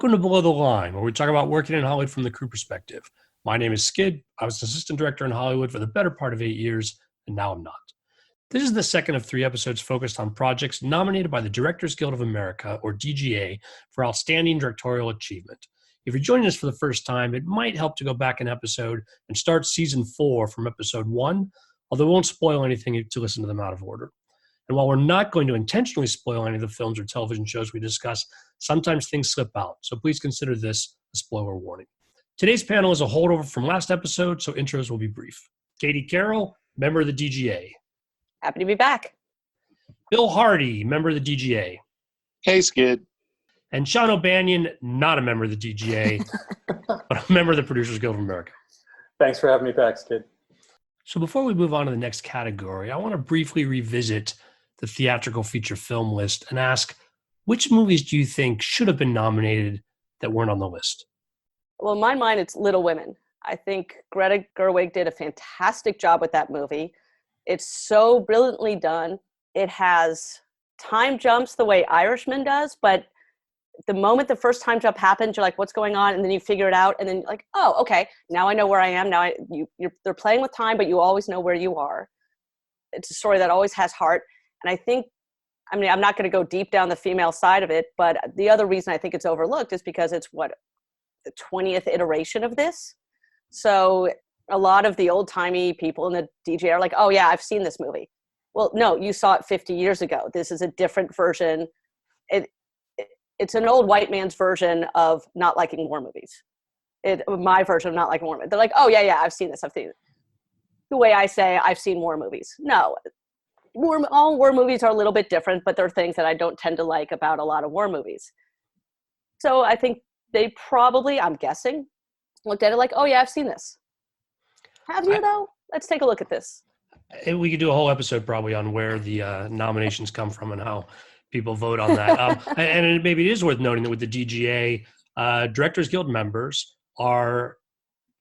Welcome to Below the Line, where we talk about working in Hollywood from the crew perspective. My name is Skid. I was an assistant director in Hollywood for the better part of 8 years, and now I'm not. This is the second of 3 episodes focused on projects nominated by the Directors Guild of America, or DGA, for Outstanding Directorial Achievement. If you're joining us for the first time, it might help to go back an episode and start season 4 from episode 1, although it won't spoil anything to listen to them out of order. And while we're not going to intentionally spoil any of the films or television shows we discuss, sometimes things slip out, so please consider this a spoiler warning. Today's panel is a holdover from last episode, so intros will be brief. Katie Carroll, member of the DGA. Happy to be back. Bill Hardy, member of the DGA. Hey, Skid. And Sean O'Banion, not a member of the DGA, but a member of the Producers Guild of America. Thanks for having me back, Skid. So before we move on to the next category, I want to briefly revisit the theatrical feature film list and ask, which movies do you think should have been nominated that weren't on the list? Well, in my mind, it's Little Women. I think Greta Gerwig did a fantastic job with that movie. It's so brilliantly done. It has time jumps the way Irishman does, but the moment the first time jump happens, you're like, what's going on? And then you figure it out, and then you're like, oh, okay, now I know where I am. Now they're playing with time, but you always know where you are. It's a story that always has heart. And I think, I'm not going to go deep down the female side of it, but the other reason I think it's overlooked is because it's the 20th iteration of this. So a lot of the old-timey people in the DGA are like, oh yeah, I've seen this movie. Well, no, you saw it 50 years ago. This is a different version. It's an old white man's version of not liking war movies. My version of not liking war movies. They're like, oh yeah, I've seen this. I've seen it. The way I say I've seen war movies. No. All war movies are a little bit different, but there are things that I don't tend to like about a lot of war movies. So I think they probably, I'm guessing, looked at it like, oh yeah, I've seen this. Have you though? Let's take a look at this. We could do a whole episode probably on where the nominations come from and how people vote on that. And maybe it is worth noting that with the DGA, Directors Guild members are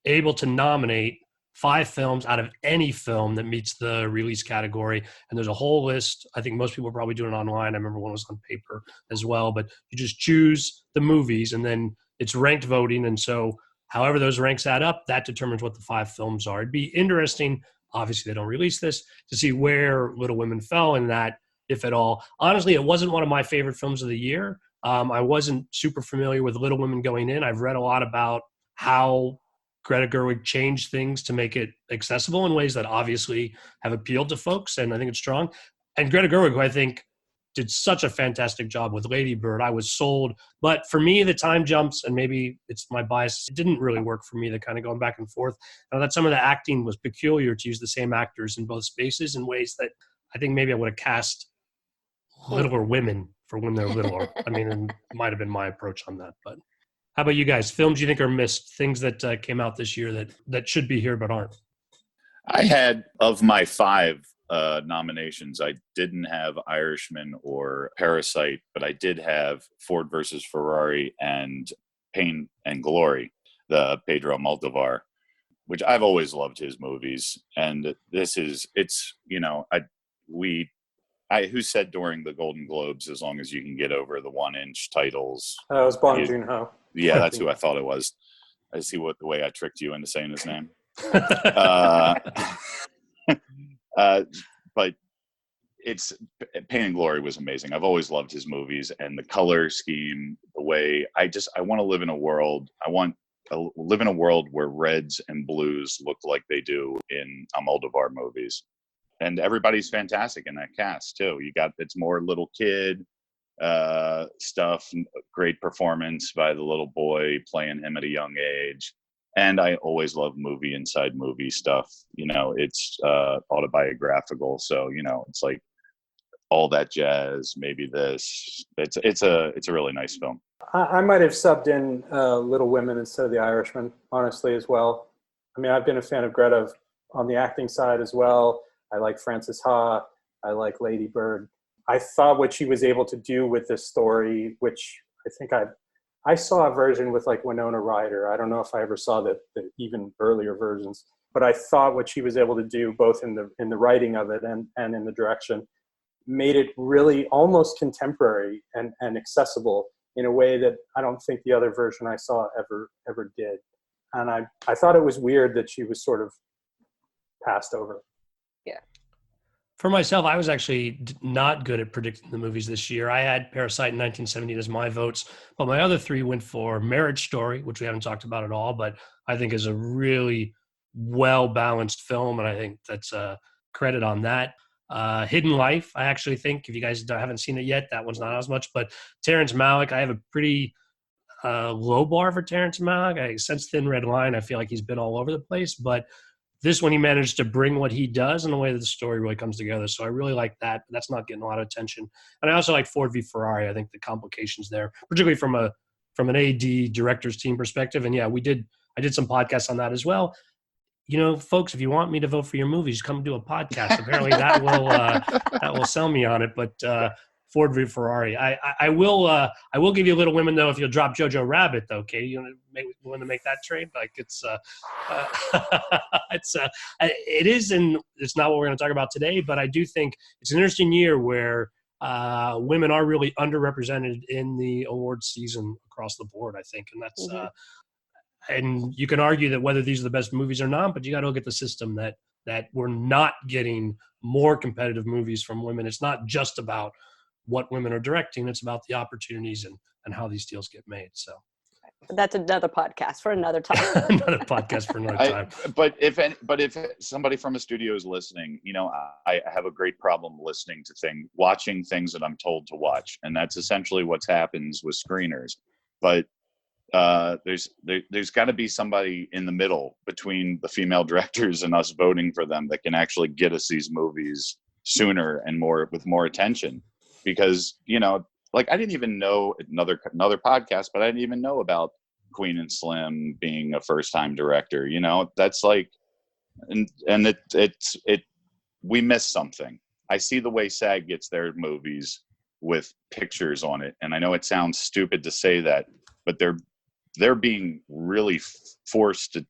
able to nominate 5 films out of any film that meets the release category. And there's a whole list. I think most people are probably doing it online. I remember one was on paper as well, but you just choose the movies and then it's ranked voting. And so however those ranks add up, that determines what the 5 films are. It'd be interesting, obviously they don't release this, to see where Little Women fell in that, if at all. Honestly, it wasn't one of my favorite films of the year. I wasn't super familiar with Little Women going in. I've read a lot about how Greta Gerwig changed things to make it accessible in ways that obviously have appealed to folks, and I think it's strong. And Greta Gerwig, who I think did such a fantastic job with Lady Bird, I was sold. But for me, the time jumps, and maybe it's my bias, it didn't really work for me, the kind of going back and forth. And I thought some of the acting was peculiar to use the same actors in both spaces in ways that I think maybe I would have cast littler women for when they're littler. It might have been my approach on that, but how about you guys? Films you think are missed, things that came out this year that should be here but aren't? I had, of my 5 nominations, I didn't have Irishman or Parasite, but I did have Ford versus Ferrari and Pain and Glory, the Pedro Almodovar, which I've always loved his movies. And who said during the Golden Globes, as long as you can get over the 1-inch titles. It was Bong Joon-ho. Yeah, that's who I thought it was. I see the way I tricked you into saying his name. But it's Pain and Glory was amazing. I've always loved his movies and the color scheme, the way I want to live in a world. I want to live in a world where reds and blues look like they do in Almodovar movies. And everybody's fantastic in that cast too. It's more little kid stuff, great performance by the little boy playing him at a young age. And I always love movie inside movie stuff. It's autobiographical. So, it's like all that jazz, maybe this. It's a really nice film. I might have subbed in Little Women instead of The Irishman, honestly, as well. I've been a fan of Greta on the acting side as well. I like Frances Ha. I like Lady Bird. I thought what she was able to do with this story, which I think I saw a version with like Winona Ryder. I don't know if I ever saw the even earlier versions, but I thought what she was able to do both in the writing of it and in the direction made it really almost contemporary and accessible in a way that I don't think the other version I saw ever did. And I thought it was weird that she was sort of passed over. Yeah. For myself, I was actually not good at predicting the movies this year. I had Parasite in 1917 as my votes, but my other three went for Marriage Story, which we haven't talked about at all, but I think is a really well-balanced film, and I think that's a credit on that. Hidden Life, I actually think, if you guys haven't seen it yet, that one's not as much, but Terrence Malick, I have a pretty low bar for Terrence Malick. Since Thin Red Line, I feel like he's been all over the place, but this one, he managed to bring what he does in a way that the story really comes together. So I really like that, but that's not getting a lot of attention. And I also like Ford v Ferrari. I think the complications there, particularly from an AD director's team perspective. And yeah, I did some podcasts on that as well. You know, folks, if you want me to vote for your movies, come do a podcast. Apparently that will sell me on it. But Ford v Ferrari. I will give you Little Women though if you'll drop Jojo Rabbit though. Okay, you want to make that trade? Like it is, and it's not what we're going to talk about today. But I do think it's an interesting year where women are really underrepresented in the awards season across the board. I think, and that's and you can argue that whether these are the best movies or not, but you got to look at the system that we're not getting more competitive movies from women. It's not just about what women are directing, it's about the opportunities and how these deals get made. So that's another podcast for another time. Another podcast for another time. But if somebody from a studio is listening, you know, I have a great problem listening to watching things that I'm told to watch, and that's essentially what happens with screeners. But there's got to be somebody in the middle between the female directors and us voting for them that can actually get us these movies sooner and with more attention. Because, you know, like I didn't even know another podcast, but I didn't even know about Queen and Slim being a first-time director. You know, that's like, and we missed something. I see the way SAG gets their movies with pictures on it, and I know it sounds stupid to say that, but they're being really forced to.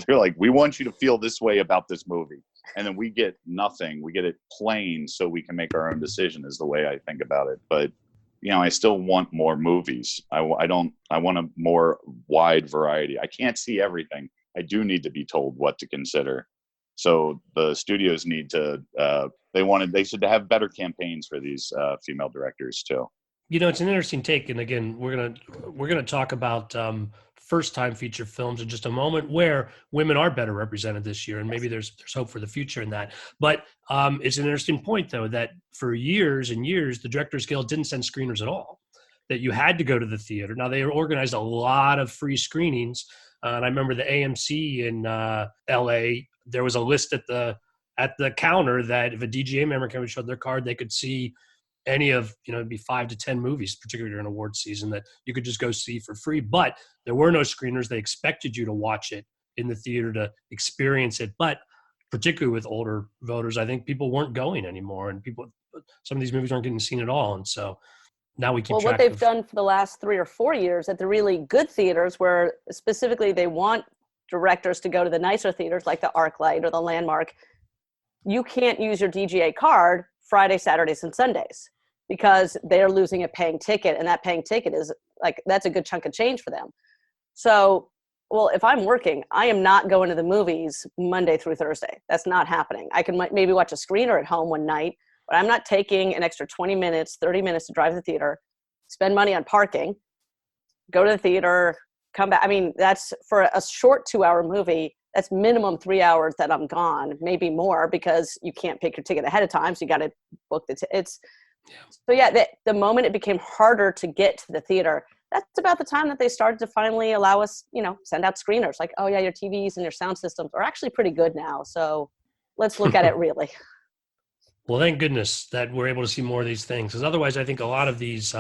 They're like, we want you to feel this way about this movie. And then we get nothing. We get it plain so we can make our own decision is the way I think about it. But, you know, I still want more movies. I want a more wide variety. I can't see everything. I do need to be told what to consider. So the studios need to, they should have better campaigns for these female directors too. You know, it's an interesting take. And again, we're going to talk about first-time feature films in just a moment where women are better represented this year, and maybe there's hope for the future in that. But it's an interesting point, though, that for years and years, the Directors Guild didn't send screeners at all, that you had to go to the theater. Now, they organized a lot of free screenings, and I remember the AMC in L.A., there was a list at the counter that if a DGA member came and showed their card, they could see any of, you know, it'd be 5 to 10 movies, particularly during award season, that you could just go see for free. But there were no screeners. They expected you to watch it in the theater to experience it. But particularly with older voters, I think people weren't going anymore, and some of these movies aren't getting seen at all. And so now we keep track what they've done for the last 3 or 4 years at the really good theaters, where specifically they want directors to go to the nicer theaters like the ArcLight or the Landmark, you can't use your DGA card Friday, Saturdays, and Sundays because they're losing a paying ticket, and that paying ticket is like, that's a good chunk of change for them. So, well, if I'm working, I am not going to the movies Monday through Thursday. That's not happening. I can maybe watch a screener at home one night, but I'm not taking an extra 20 minutes, 30 minutes to drive to the theater, spend money on parking, go to the theater, come back. I mean, that's for a short 2-hour movie. That's minimum 3 hours that I'm gone, maybe more, because you can't pick your ticket ahead of time. So you got to book the tickets. So yeah, the moment it became harder to get to the theater, that's about the time that they started to finally allow us, you know, send out screeners like, oh yeah, your TVs and your sound systems are actually pretty good now. So let's look at it really. Well, thank goodness that we're able to see more of these things, because otherwise I think a lot of these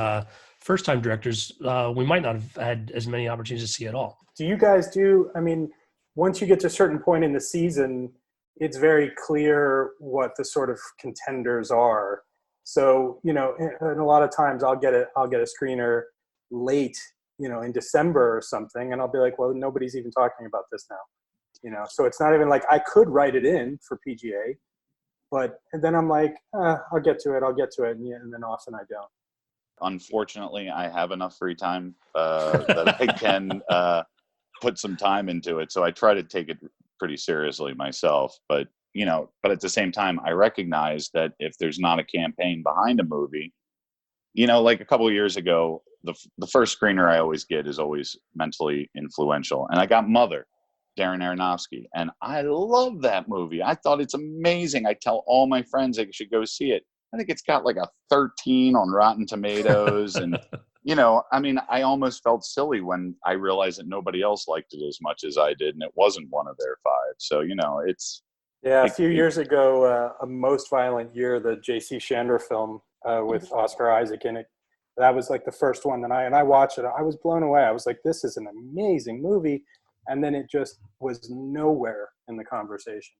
first-time directors, we might not have had as many opportunities to see at all. Do you guys I mean, once you get to a certain point in the season, it's very clear what the sort of contenders are. So, you know, and a lot of times I'll get a screener late, you know, in December or something, and I'll be like, well, nobody's even talking about this now, you know. So it's not even like I could write it in for PGA, but and then I'm like, I'll get to it, and then often I don't. unfortunately, I have enough free time that I can put some time into it. So I try to take it pretty seriously myself. But but at the same time, I recognize that if there's not a campaign behind a movie, like a couple of years ago, the first screener I always get is always mentally influential, and I got Mother, Darren Aronofsky, and I love that movie. I thought it's amazing. I tell all my friends they should go see it. I think it's got like a 13 on Rotten Tomatoes, and I almost felt silly when I realized that nobody else liked it as much as I did, and it wasn't one of their five. So it's a few years ago, A Most Violent Year, the J.C. Chandor film with Oscar Isaac in it. That was like the first one that I watched it. I was blown away. I was like, this is an amazing movie. And then it just was nowhere in the conversation.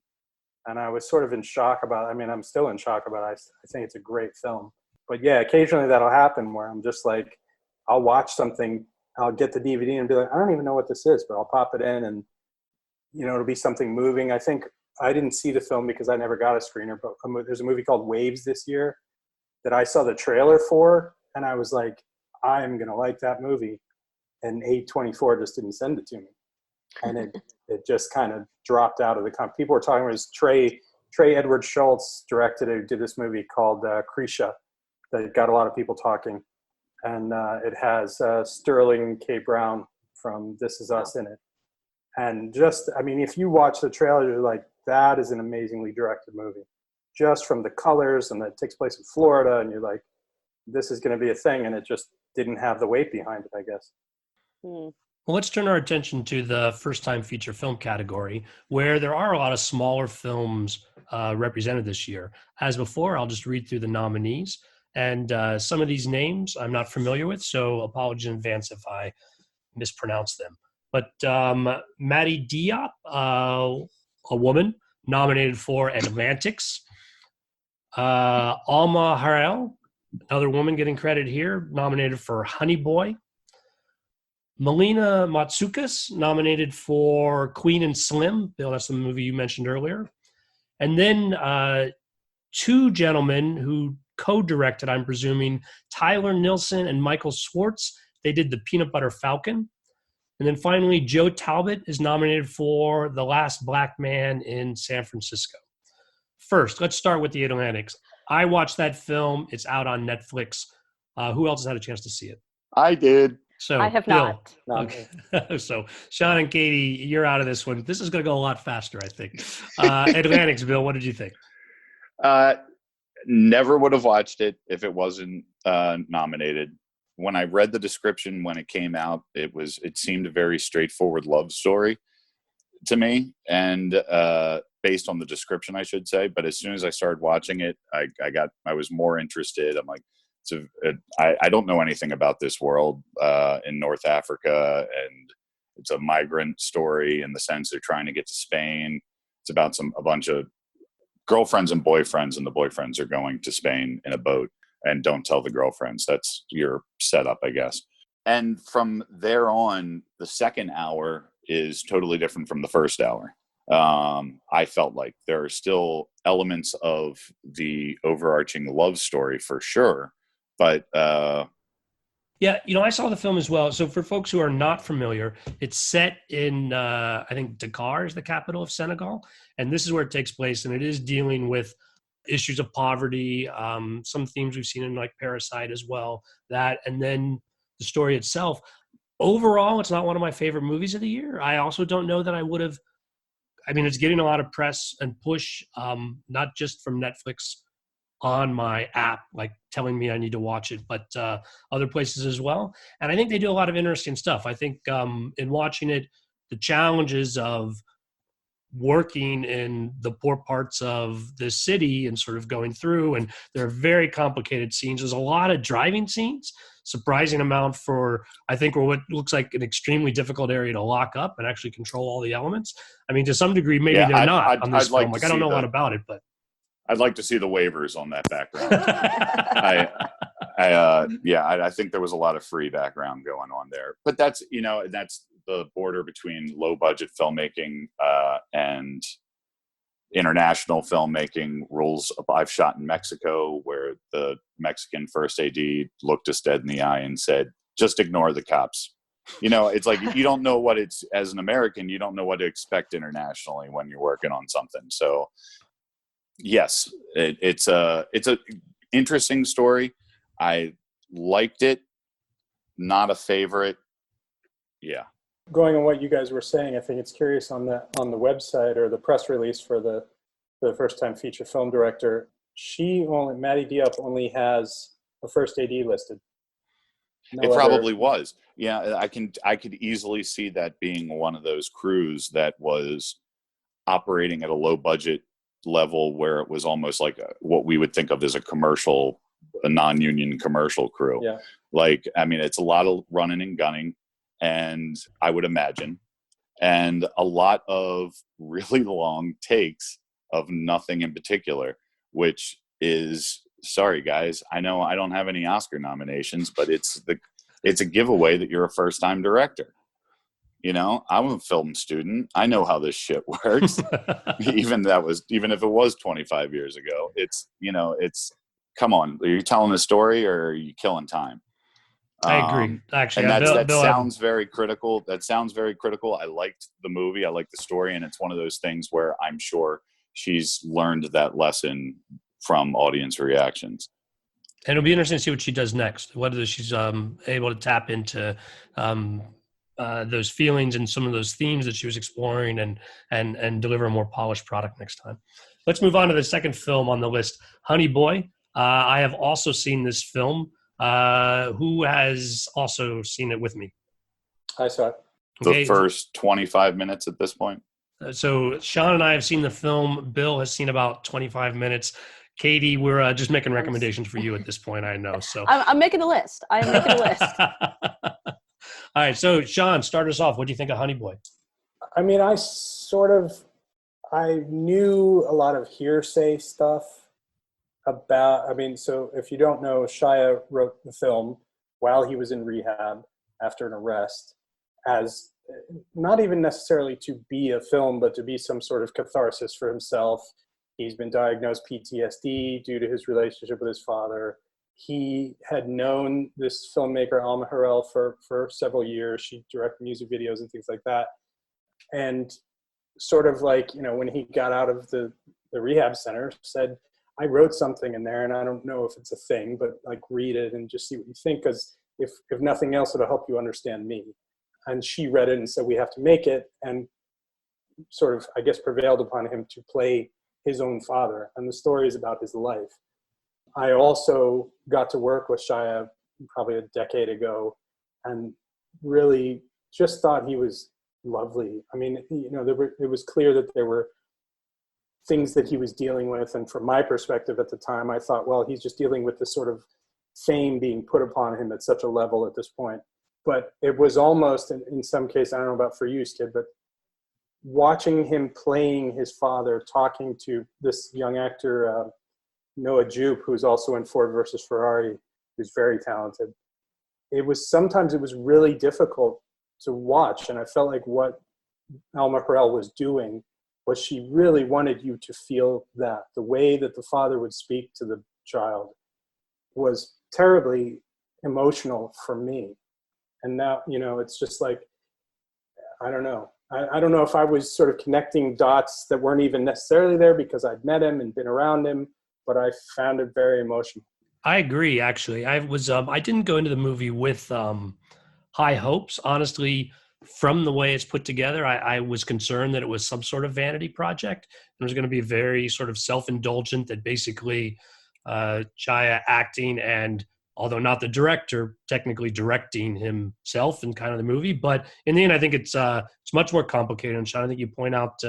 And I was sort of in shock about it. I mean, I'm still in shock about it. I think it's a great film. But yeah, occasionally that'll happen where I'm just like, I'll watch something, I'll get the DVD and be like, I don't even know what this is, but I'll pop it in and, it'll be something moving. I think I didn't see the film because I never got a screener, but there's a movie called Waves this year that I saw the trailer for. And I was like, I'm going to like that movie. And A24 just didn't send it to me. And it just kind of dropped out of the people were talking about Trey Edward Schultz did this movie called Krisha that got a lot of people talking. And it has Sterling K. Brown from This Is Us in it. And if you watch the trailer, you're like, that is an amazingly directed movie. Just from the colors, and that takes place in Florida, and you're like, this is going to be a thing, and it just didn't have the weight behind it, I guess. Hmm. Well, let's turn our attention to the first-time feature film category, where there are a lot of smaller films represented this year. As before, I'll just read through the nominees. And some of these names I'm not familiar with, so apologies in advance if I mispronounce them. But Maddie Diop, a woman, nominated for Atlantics. Alma Harrell, another woman getting credit here, nominated for Honey Boy. Melina Matsoukas, nominated for Queen and Slim. Bill, that's the movie you mentioned earlier. And then two gentlemen who co-directed, I'm presuming, Tyler Nilson and Michael Swartz. They did The Peanut Butter Falcon. And then finally, Joe Talbot is nominated for The Last Black Man in San Francisco. First, let's start with The Atlantics. I watched that film. It's out on Netflix. Who else has had a chance to see it? I did. So I have Bill, not. Okay. So Sean and Katie, you're out of this one. This is going to go a lot faster, I think. Atlantics, Bill, what did you think? Never would have watched it if it wasn't nominated. When I read the description when it came out, it seemed a very straightforward love story to me, and based on the description, I should say. But as soon as I started watching it, I was more interested. I'm like, I don't know anything about this world in North Africa, and it's a migrant story in the sense they're trying to get to Spain. It's about a bunch of girlfriends and boyfriends, and the boyfriends are going to Spain in a boat, and don't tell the girlfriends. That's your setup, I guess. And from there on, the second hour is totally different from the first hour. I felt like there are still elements of the overarching love story for sure, but yeah, I saw the film as well. So for folks who are not familiar, it's set in, I think Dakar is the capital of Senegal. And this is where it takes place. And it is dealing with issues of poverty, some themes we've seen in like Parasite as well, that, and then the story itself. Overall, it's not one of my favorite movies of the year. I also don't know that I would have, it's getting a lot of press and push, not just from Netflix on my app, like telling me I need to watch it, but other places as well. And I think they do a lot of interesting stuff. I think in watching it, the challenges of working in the poor parts of the city and sort of going through, and there are very complicated scenes. There's a lot of driving scenes, surprising amount for, I think, what looks like an extremely difficult area to lock up and actually control all the elements. To some degrui, maybe they're not on this film. Like I don't know a lot about it, but I'd like to see the waivers on that background. I think there was a lot of free background going on there, but that's the border between low budget filmmaking and international filmmaking rules. I've shot in Mexico where the Mexican first AD looked us dead in the eye and said, just ignore the cops. You know, it's like, you don't know what it's, as an American, you don't know what to expect internationally when you're working on something. So yes, it's a interesting story. I liked it. Not a favorite. Yeah. Going on what you guys were saying, I think it's curious on the website or the press release for the first time feature film director, Maddie Diop only has a first AD listed. It probably was. Yeah, I could easily see that being one of those crews that was operating at a low budget level where it was almost like what we would think of as a non-union commercial crew. Yeah. Like, I mean, it's a lot of running and gunning, and I would imagine, and a lot of really long takes of nothing in particular, which is, sorry guys, I know I don't have any Oscar nominations, but it's a giveaway that you're a first-time director. You know, I'm a film student. I know how this shit works. even if it was 25 years ago, it's, you know, come on, are you telling a story or are you killing time? I agree. Actually, and that sounds very critical. That sounds very critical. I liked the movie. I liked the story. And it's one of those things where I'm sure she's learned that lesson from audience reactions. And it'll be interesting to see what she does next, whether she's able to tap into those feelings and some of those themes that she was exploring and deliver a more polished product next time. Let's move on to the second film on the list, Honey Boy. I have also seen this film. Who has also seen it with me? I saw it. Okay. The first 25 minutes at this point. So Sean and I have seen the film. Bill has seen about 25 minutes. Katie, we're just making recommendations for you at this point, I know. So I'm making a list. I am making a list. All right. So Sean, start us off. What do you think of Honey Boy? I mean, I knew a lot of hearsay stuff about, so if you don't know, Shia wrote the film while he was in rehab after an arrest, as not even necessarily to be a film, but to be some sort of catharsis for himself. He's been diagnosed PTSD due to his relationship with his father. He had known this filmmaker, Alma Harrell, for several years. She directed music videos and things like that. And sort of like, you know, when he got out of the rehab center, said, I wrote something in there and I don't know if it's a thing, but like read it and just see what you think. Because if nothing else, it'll help you understand me. And she read it and said, we have to make it. And sort of, I guess, prevailed upon him to play his own father. And the story is about his life. I also got to work with Shia probably a decade ago and really just thought he was lovely. I mean, you know, it was clear that there were things that he was dealing with. And from my perspective at the time, I thought, well, he's just dealing with this sort of fame being put upon him at such a level at this point. But it was almost, in some case, I don't know about for you, Skid, but watching him playing his father, talking to this young actor, Noah Jupe, who's also in Ford versus Ferrari, who's very talented. Sometimes it was really difficult to watch. And I felt like what Alma Harrell was doing was she really wanted you to feel that. The way that the father would speak to the child was terribly emotional for me. And now, you know, it's just like, I don't know. I don't know if I was sort of connecting dots that weren't even necessarily there because I'd met him and been around him, but I found it very emotional. I agree, actually. I didn't go into the movie with high hopes. Honestly, from the way it's put together, I was concerned that it was some sort of vanity project. It was going to be very sort of self-indulgent, that basically Chaya acting and, although not the director, technically directing himself in kind of the movie. But in the end, I think it's much more complicated. And Sean, I think you point out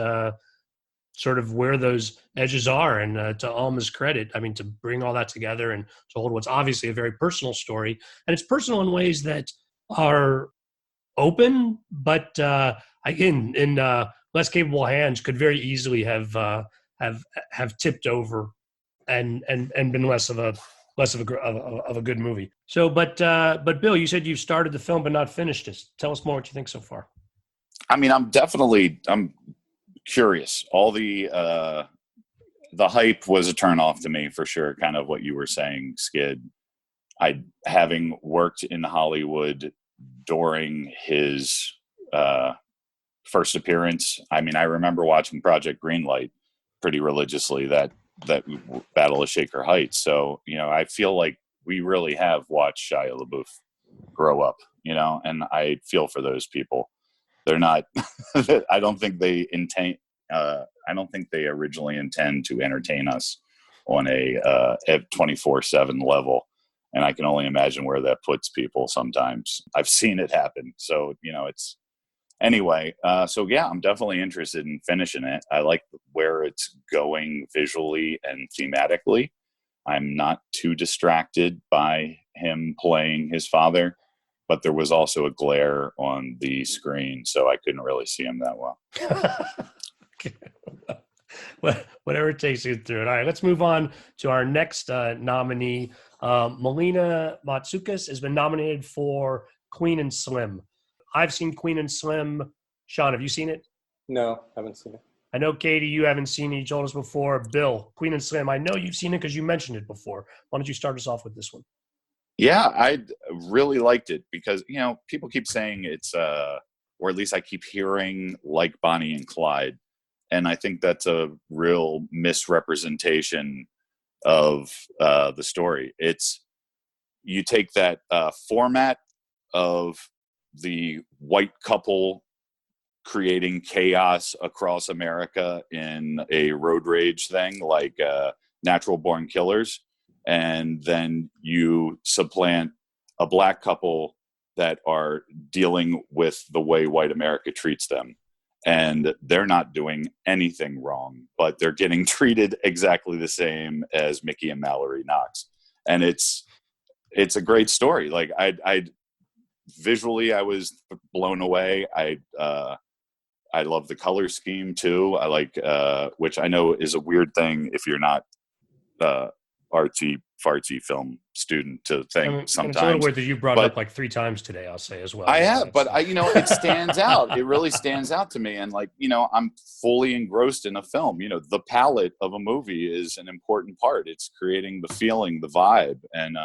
sort of where those edges are. And to Alma's credit, I mean, to bring all that together and to hold what's obviously a very personal story. And it's personal in ways that are open, but again, in less capable hands, could very easily have tipped over and been less of a good movie. So, but Bill, you said you started the film but not finished it. Tell us more what you think so far. I mean, I'm curious. All the the hype was a turnoff to me for sure. Kind of what you were saying, Skid. Having worked in Hollywood during his first appearance. I mean, I remember watching Project Greenlight pretty religiously. That Battle of Shaker Heights. So I feel like we really have watched Shia LaBeouf grow up. And I feel for those people. They're not. I don't think they intend. I don't think they originally intend to entertain us on a 24/7 level. And I can only imagine where that puts people sometimes. I've seen it happen. So, it's anyway. So yeah, I'm definitely interested in finishing it. I like where it's going visually and thematically. I'm not too distracted by him playing his father, but there was also a glare on the screen, so I couldn't really see him that well. Okay. Whatever it takes to get through it. All right, let's move on to our next nominee. Melina Matsoukas has been nominated for Queen and Slim. I've seen Queen and Slim. Sean, have you seen it? No, haven't seen it. I know, Katie, you haven't seen it. You told us before. Bill, Queen and Slim, I know you've seen it because you mentioned it before. Why don't you start us off with this one? Yeah, I really liked it because, people keep saying it's, or at least I keep hearing like Bonnie and Clyde. And I think that's a real misrepresentation of the story. You take that format of the white couple creating chaos across America in a road rage thing like Natural Born Killers, and then you supplant a black couple that are dealing with the way white America treats them. And they're not doing anything wrong, but they're getting treated exactly the same as Mickey and Mallory Knox. And it's a great story. Like I visually, I was blown away. I love the color scheme too. I like, which I know is a weird thing if you're not artsy fartsy film student to think sometimes. It's a little weird that you brought it up like 3 times today, I'll say as well. I have, but it stands out. It really stands out to me. And I'm fully engrossed in a film. The palette of a movie is an important part. It's creating the feeling, the vibe. And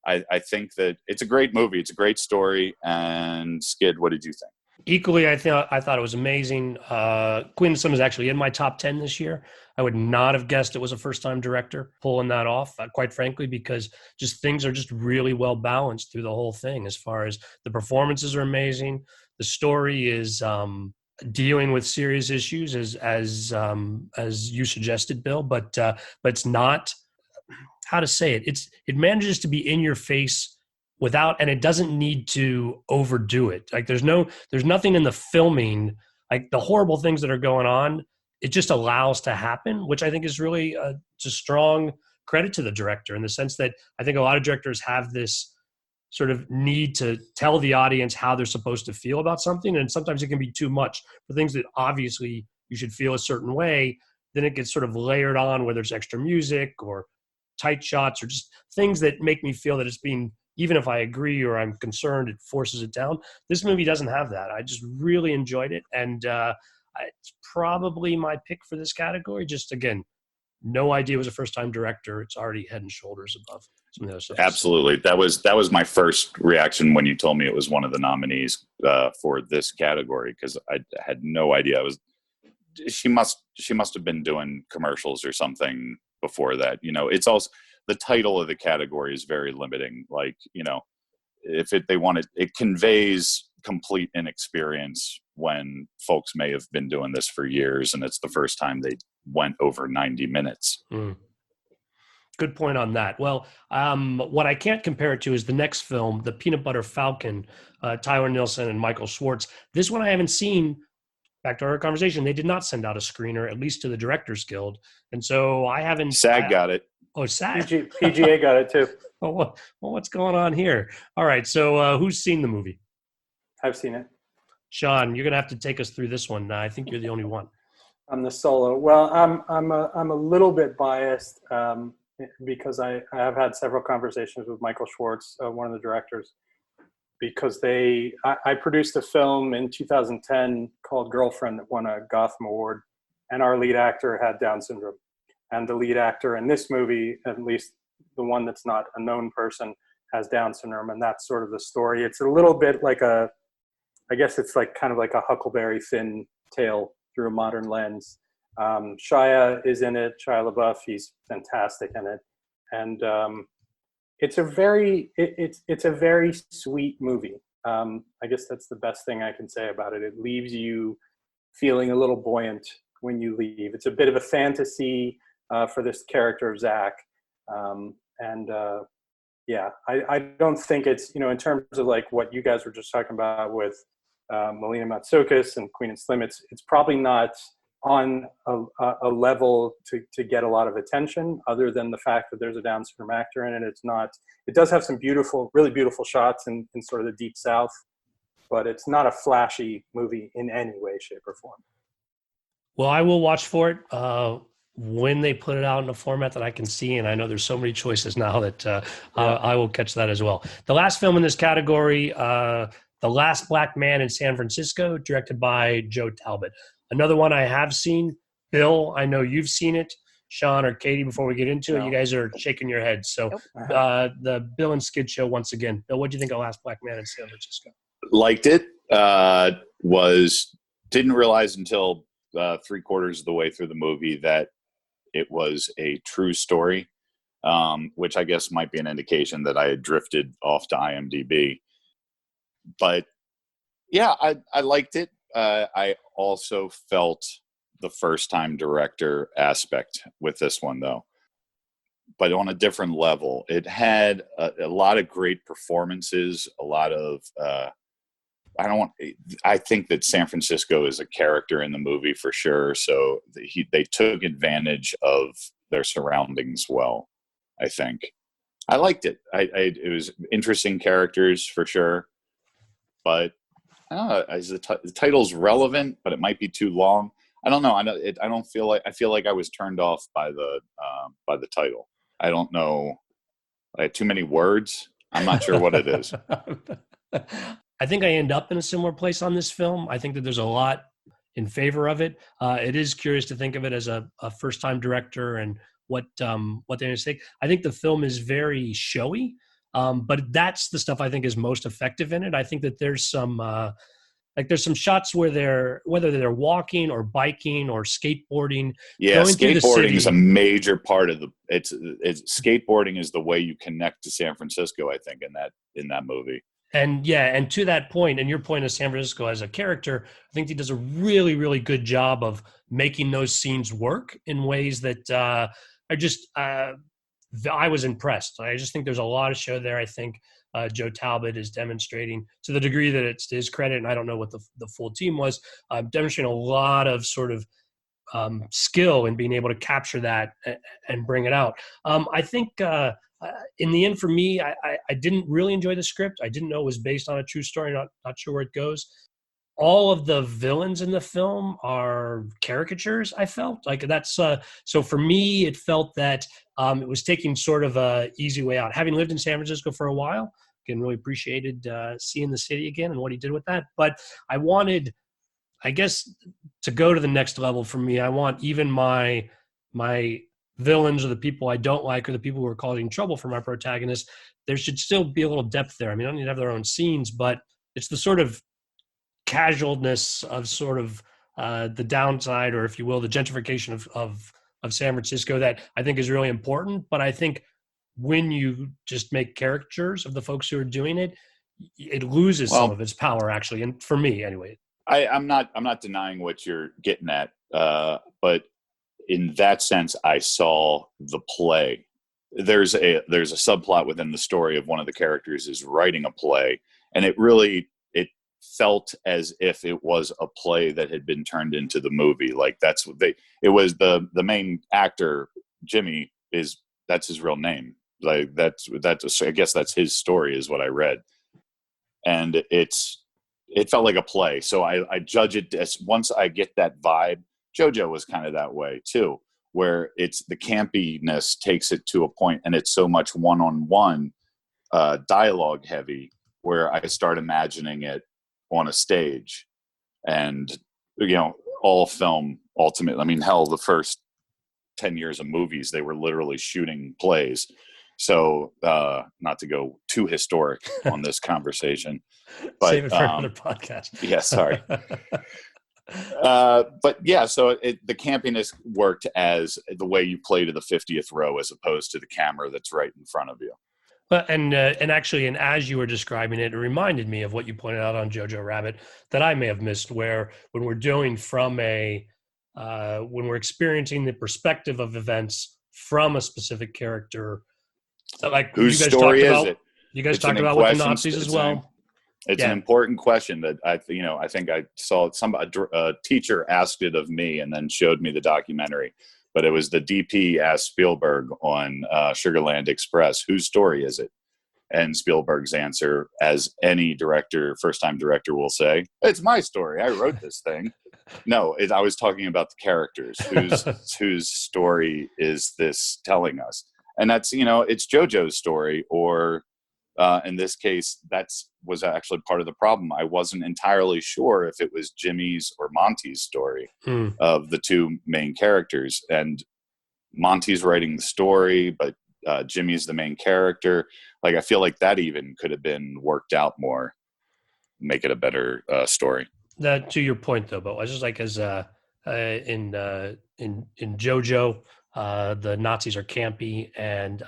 I think that it's a great movie. It's a great story. And Skid, what did you think? Equally, I thought it was amazing. Queen and Slim is actually in my top 10 this year. I would not have guessed it was a first-time director pulling that off, quite frankly, because just things are just really well balanced through the whole thing. As far as the performances are amazing, the story is dealing with serious issues, as you suggested, Bill. But it's not, how to say it. It manages to be in your face without, and it doesn't need to overdo it. Like there's nothing in the filming, like the horrible things that are going on, it just allows to happen, which I think is really a strong credit to the director in the sense that I think a lot of directors have this sort of need to tell the audience how they're supposed to feel about something. And sometimes it can be too much for things that obviously you should feel a certain way. Then it gets sort of layered on where there's extra music or tight shots or just things that make me feel that it's being, even if I agree or I'm concerned, it forces it down. This movie doesn't have that. I just really enjoyed it. And it's probably my pick for this category. Just, again, no idea it was a first-time director. It's already head and shoulders above some of those things. Absolutely. That was my first reaction when you told me it was one of the nominees for this category, because I had no idea. She must have been doing commercials or something before that. It's also, the title of the category is very limiting. Like, if they want it conveys complete inexperience when folks may have been doing this for years and it's the first time they went over 90 minutes. Good point on that. Well, what I can't compare it to is the next film, The Peanut Butter Falcon, Tyler Nilson and Michael Schwartz. This one I haven't seen. Back to our conversation, they did not send out a screener, at least to the Directors Guild. And so I haven't... SAG got it. Oh, SAG? PGA got it too. Well, what's going on here? All right, so who's seen the movie? I've seen it. Sean, you're going to have to take us through this one. I think you're the only one. I'm the solo. Well, I'm a little bit biased because I have had several conversations with Michael Schwartz, one of the directors, because I produced a film in 2010 called Girlfriend that won a Gotham Award, and our lead actor had Down syndrome. and the lead actor in this movie, at least the one that's not a known person, has Down syndrome, and that's sort of the story. It's a little bit like I guess it's like kind of like a Huckleberry Finn tale through a modern lens. Shia is in it, Shia LaBeouf, he's fantastic in it. And it's a very sweet movie. I guess that's the best thing I can say about it. It leaves you feeling a little buoyant when you leave. It's a bit of a fantasy for this character of Zach. Yeah, I don't think it's, in terms of like what you guys were just talking about with Melina Matsoukas and Queen and Slim, it's probably not on a level to get a lot of attention, other than the fact that there's a Down syndrome actor in it. It does have some really beautiful shots in sort of the Deep South, but it's not a flashy movie in any way, shape, or form. Well, I will watch for it when they put it out in a format that I can see, and I know there's so many choices now that I will catch that as well. The last film in this category, The Last Black Man in San Francisco, directed by Joe Talbot. Another one I have seen. Bill, I know you've seen it. Sean or Katie, before we get into it, you guys are shaking your heads. So the Bill and Skid Show once again. Bill, what do you think of Last Black Man in San Francisco? Liked it. Didn't realize until 3/4 of the way through the movie that it was a true story, which I guess might be an indication that I had drifted off to IMDb. But yeah, I liked it. I also felt the first-time director aspect with this one, though, but on a different level. It had a lot of great performances, a lot of I think that San Francisco is a character in the movie for sure. So they took advantage of their surroundings well, I think. I liked it. It was interesting characters for sure, but I don't know, the title's relevant, but it might be too long. I don't know. I feel like I was turned off by the title. I don't know. I had too many words. I'm not sure what it is. I think I end up in a similar place on this film. I think that there's a lot in favor of it. It is curious to think of it as a first-time director and what they're going to say. I think the film is very showy, but that's the stuff I think is most effective in it. I think that there's some shots where whether they're walking or biking or skateboarding. Yeah, skateboarding is a major part of it's skateboarding is the way you connect to San Francisco, I think, in that movie. And to that point, and your point of San Francisco as a character, I think he does a really, really good job of making those scenes work in ways that I was impressed. I just think there's a lot of show there. I think Joe Talbot is demonstrating, to the degree that it's to his credit, and I don't know what the full team was, demonstrating a lot of sort of skill in being able to capture that and bring it out. I think in the end, for me, I didn't really enjoy the script. I didn't know it was based on a true story. Not sure where it goes. All of the villains in the film are caricatures, I felt. Like that's so for me, it felt that it was taking sort of a easy way out. Having lived in San Francisco for a while, again, really appreciated seeing the city again and what he did with that. But I wanted, I guess, to go to the next level for me. I want even my villains or the people I don't like or the people who are causing trouble for my protagonist, there should still be a little depth there. I mean, I don't need to have their own scenes, but it's the sort of casualness of sort of the downside, or if you will, the gentrification of San Francisco that I think is really important. But I think when you just make caricatures of the folks who are doing it, it loses some of its power, actually. And for me, anyway. I'm not denying what you're getting at, but in that sense, I saw the play. There's a subplot within the story of one of the characters is writing a play, and it felt as if it was a play that had been turned into the movie. Like that's what it was. The main actor, Jimmy, that's his real name. Like that's I guess that's his story is what I read. And it felt like a play. So I judge it as, once I get that vibe. JoJo was kind of that way too, where it's the campiness takes it to a point, and it's so much one-on-one dialogue heavy, where I start imagining it on a stage. And all film ultimately, I mean, hell, the first 10 years of movies. They were literally shooting plays. So not to go too historic on this conversation, but save it for another podcast. Yeah, sorry. But yeah, so the campiness worked as the way you play to the 50th row as opposed to the camera that's right in front of you. But and actually, and as you were describing it, it reminded me of what you pointed out on Jojo Rabbit that I may have missed, where when we're doing from when we're experiencing the perspective of events from a specific character, like whose you guys story talked is about, it? you guys It's talked an about with the question. Nazis as well. It's Yeah. an important question that I think I saw a teacher asked it of me and then showed me the documentary. But it was the DP asked Spielberg on Sugarland Express, whose story is it? And Spielberg's answer, as any director, first-time director will say, it's my story. I wrote this thing. No, I was talking about the characters. Whose story is this telling us? And that's, it's JoJo's story, or in this case, was actually part of the problem. I wasn't entirely sure if it was Jimmy's or Monty's story of the two main characters. And Monty's writing the story, but Jimmy's the main character. Like, I feel like that even could have been worked out more, make it a better story. That, to your point though, but I was just like, as in JoJo, the Nazis are campy, and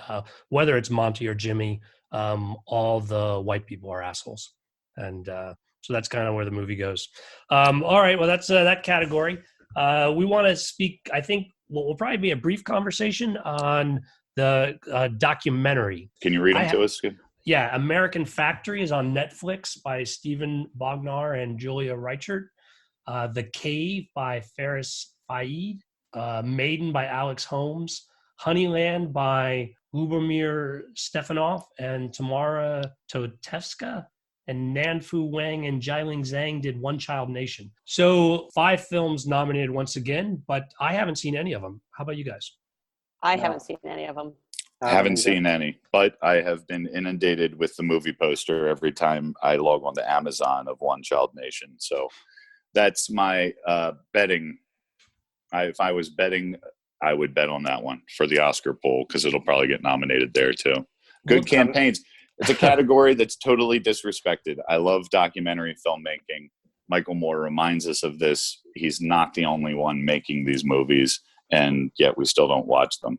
whether it's Monty or Jimmy, all the white people are assholes, and so that's kind of where the movie goes. All right, well, that's that category. We want to speak. I think what will probably be a brief conversation on the documentary. Can you read them to us? Yeah, American Factory is on Netflix by Stephen Bognar and Julia Reichert. The Cave by Faris Faid. Maiden by Alex Holmes. Honeyland by Lubomir Stefanov and Tamara Totevska. And Nanfu Wang and Jialing Zhang did One Child Nation. So 5 films nominated once again, but I haven't seen any of them. How about you guys? I haven't seen any of them. I haven't seen any, but I have been inundated with the movie poster every time I log on to Amazon of One Child Nation. So that's my betting. If I was betting, I would bet on that one for the Oscar poll because it'll probably get nominated there too. Good campaigns. It's a category that's totally disrespected. I love documentary filmmaking. Michael Moore reminds us of this. He's not the only one making these movies, and yet we still don't watch them.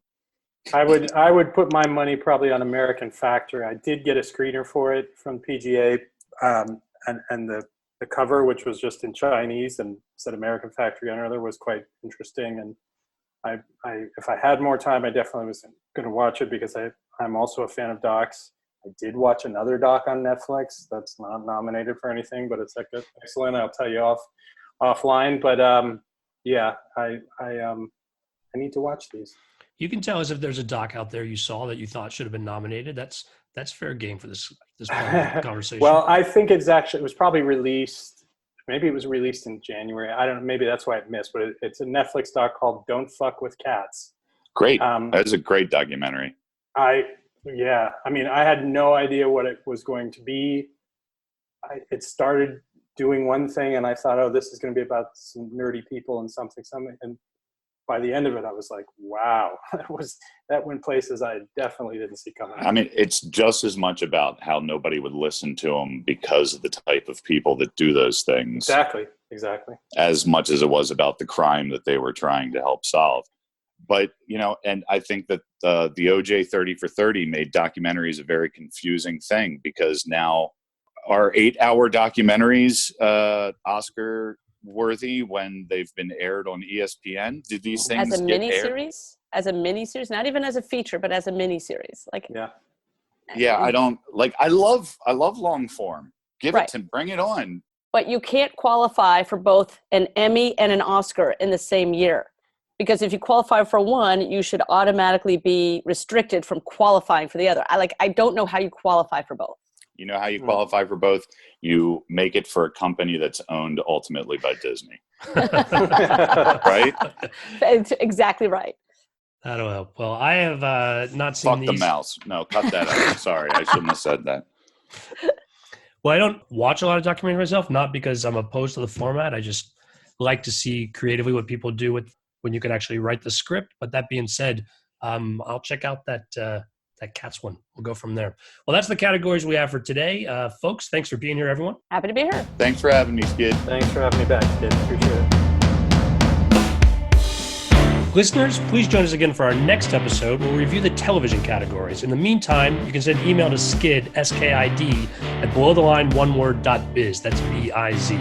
I would put my money probably on American Factory. I did get a screener for it from PGA, and the cover, which was just in Chinese and said American Factory on it, was quite interesting. And if I had more time, I definitely was going to watch it because I'm also a fan of docs. I did watch another doc on Netflix that's not nominated for anything, but it's excellent. I'll tell you offline. But yeah, I need to watch these. You can tell us if there's a doc out there you saw that you thought should have been nominated. That's fair game for this conversation. Well, I think it was probably released. Maybe it was released in January. I don't know. Maybe that's why it missed. But it's a Netflix doc called "Don't Fuck with Cats." Great. That is a great documentary. Yeah. I mean, I had no idea what it was going to be. It started doing one thing, and I thought, oh, this is going to be about some nerdy people and something. And by the end of it, I was like, wow, that went places I definitely didn't see coming. I mean, it's just as much about how nobody would listen to them because of the type of people that do those things. Exactly. As much as it was about the crime that they were trying to help solve. But, and I think that the OJ 30 for 30 made documentaries a very confusing thing because now are 8-hour documentaries Oscar worthy when they've been aired on ESPN? Did these things as a get miniseries? As a miniseries, not even as a feature, but as a miniseries. Yeah, I don't like. I love long form. Bring it on. But you can't qualify for both an Emmy and an Oscar in the same year, because if you qualify for one, you should automatically be restricted from qualifying for the other. I don't know how you qualify for both. You know how you qualify for both? You make it for a company that's owned ultimately by Disney. Right? It's exactly right. That'll help. Well, I have not seen these. Fuck the mouse. No, cut that out. Sorry, I shouldn't have said that. Well, I don't watch a lot of documentaries myself, not because I'm opposed to the format. I just like to see creatively what people do with when you can actually write the script. But that being said, I'll check out that Cats one. We'll go from there. Well, that's the categories we have for today. Folks, thanks for being here, everyone. Happy to be here. Thanks for having me, Skid. Thanks for having me back, Skid. Appreciate it. Listeners, please join us again for our next episode where we'll review the television categories. In the meantime, you can send email to skid, S-K-I-D, at belowtheline.oneword.biz. That's B-I-Z.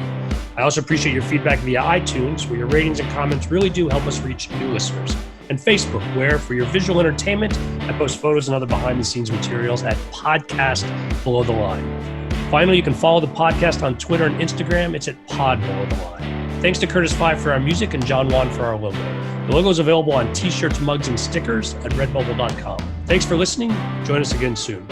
I also appreciate your feedback via iTunes, where your ratings and comments really do help us reach new listeners. And Facebook, where for your visual entertainment, I post photos and other behind-the-scenes materials at Podcast Below the Line. Finally, you can follow the podcast on Twitter and Instagram. It's at Pod Below the Line. Thanks to Curtis Five for our music and John Wan for our logo. The logo is available on t-shirts, mugs, and stickers at redbubble.com. Thanks for listening. Join us again soon.